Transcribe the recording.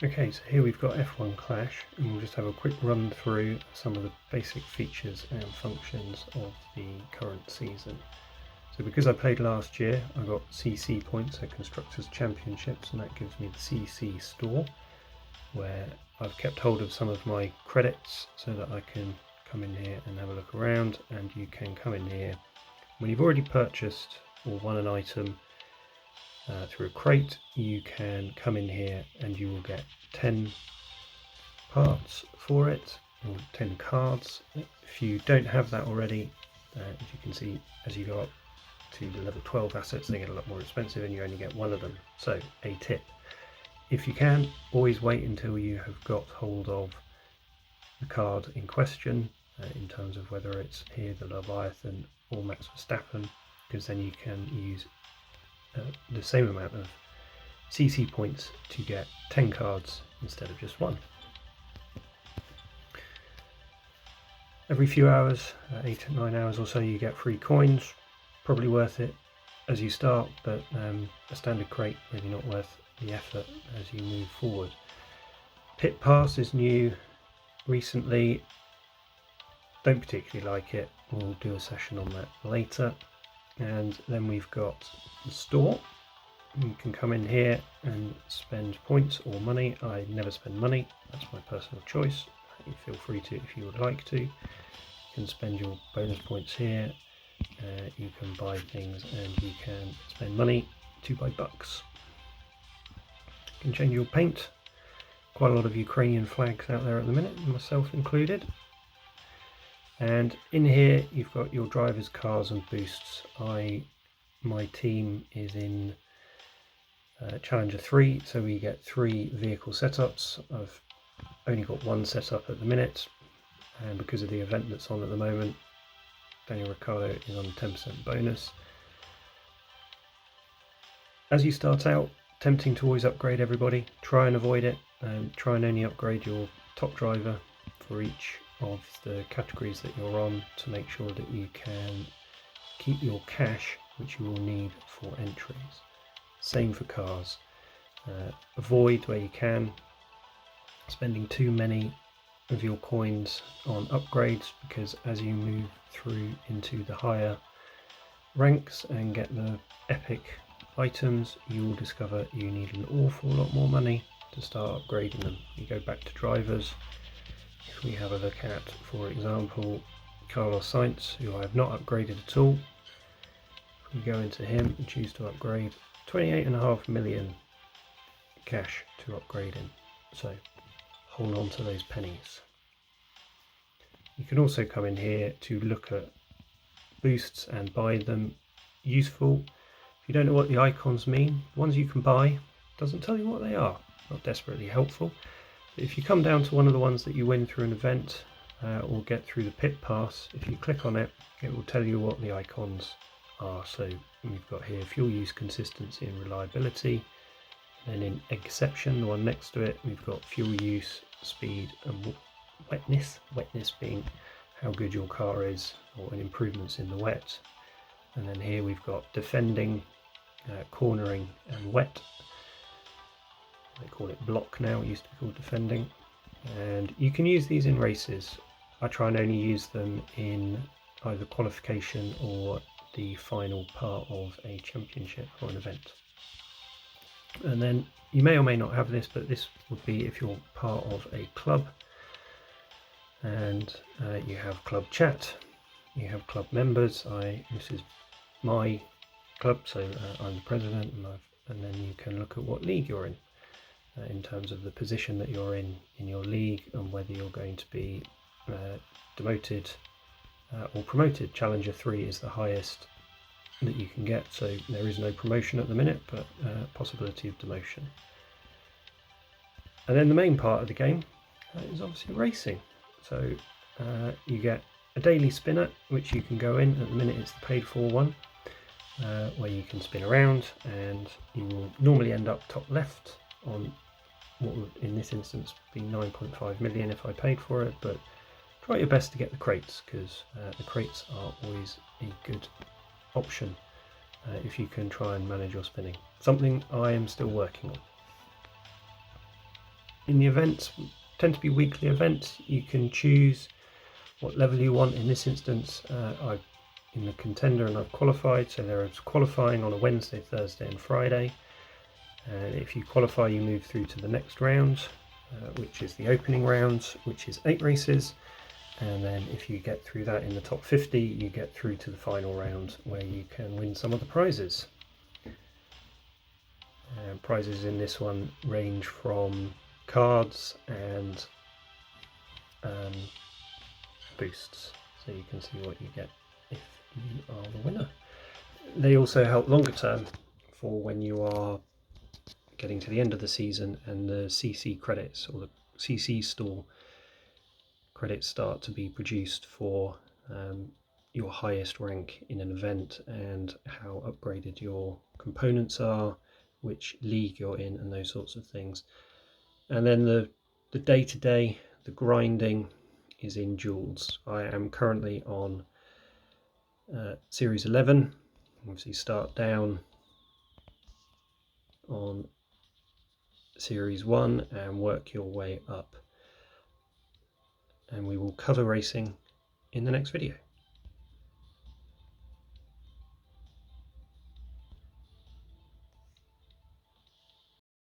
Okay, so here we've got F1 Clash, and we'll just have a quick run through some of the basic features and functions of the current season. So because I played last year, I got CC points, so Constructors Championships, and that gives me the CC store, where I've kept hold of some of my credits so that I can come in here and have a look around, and you can come in here when you've already purchased or won an item through a crate. You can come in here and you will get 10 parts for it, or 10 cards. If you don't have that already, as you can see, as you go up to the level 12 assets, they get a lot more expensive and you only get one of them. So a tip, if you can, always wait until you have got hold of the card in question, in terms of whether it's here the Leviathan or Max Verstappen, because then you can use the same amount of CC points to get 10 cards instead of just one. Every few hours, 8 to 9 hours or so, you get free coins. Probably worth it as you start, but a standard crate maybe not worth the effort as you move forward. Pit Pass is new recently. Don't particularly like it. We'll do a session on that later. And then we've got the store. You can come in here and spend points or money. I never spend money, that's my personal choice. You feel free to if you would like to. You can spend your bonus points here. You can buy things and you can spend money to buy bucks. You can change your paint. Quite a lot of Ukrainian flags out there at the minute, myself included. And in here you've got your drivers, cars and boosts. My team is in Challenger 3, so we get 3 vehicle setups. I've only got one setup at the minute, and because of the event that's on at the moment, Daniel Ricciardo is on a 10% bonus. As you start out, tempting to always upgrade everybody. Try and avoid it, and try and only upgrade your top driver for each of the categories that you're on, to make sure that you can keep your cash, which you will need for entries. Same for cars. Avoid, where you can, spending too many of your coins on upgrades, because as you move through into the higher ranks and get the epic items, you will discover you need an awful lot more money to start upgrading them. You go back to drivers. If we have a look at, for example, Carlos Sainz, who I have not upgraded at all, if we go into him and choose to upgrade, 28.5 million cash to upgrade him, so hold on to those pennies. You can also come in here to look at boosts and buy them. Useful if you don't know what the icons mean. Ones you can buy, doesn't tell you what they are, not desperately helpful. If you come down to one of the ones that you win through an event or get through the pit pass, if you click on it, it will tell you what the icons are. So we've got here fuel use, consistency and reliability. Then in exception, the one next to it, we've got fuel use, speed and wetness. Wetness being how good your car is, or an improvements in the wet. And then here we've got defending, cornering and wet. They call it block now, it used to be called defending. And you can use these in races. I try and only use them in either qualification or the final part of a championship or an event. And then you may or may not have this, but this would be if you're part of a club, and you have club chat, you have club members. This is my club, so I'm the president, and then you can look at what league you're in terms of the position that you're in your league, and whether you're going to be demoted or promoted. Challenger 3 is the highest that you can get, so there is no promotion at the minute, but possibility of demotion. And then the main part of the game is obviously racing. So you get a daily spinner, which you can go in. At the minute it's the paid for one, where you can spin around, and you will normally end up top left on what would in this instance be 9.5 million if I paid for it, but try your best to get the crates, because the crates are always a good option if you can try and manage your spinning. Something I am still working on. in the events tend to be weekly events. You can choose what level you want. In this instance, I'm in the contender and I've qualified, so there is qualifying on a Wednesday, Thursday and Friday. And if you qualify, you move through to the next round, which is the opening round, which is 8 races. And then if you get through that in the top 50, you get through to the final round where you can win some of the prizes. Prizes in this one range from cards and boosts, so you can see what you get if you are the winner. They also help longer term for when you are getting to the end of the season and the CC credits or the CC store credits start to be produced for your highest rank in an event and how upgraded your components are, which league you're in, and those sorts of things. And then the day-to-day, the grinding, is in duels. I am currently on Series 11. Obviously start down on Series 1 and work your way up. And we will cover racing in the next video.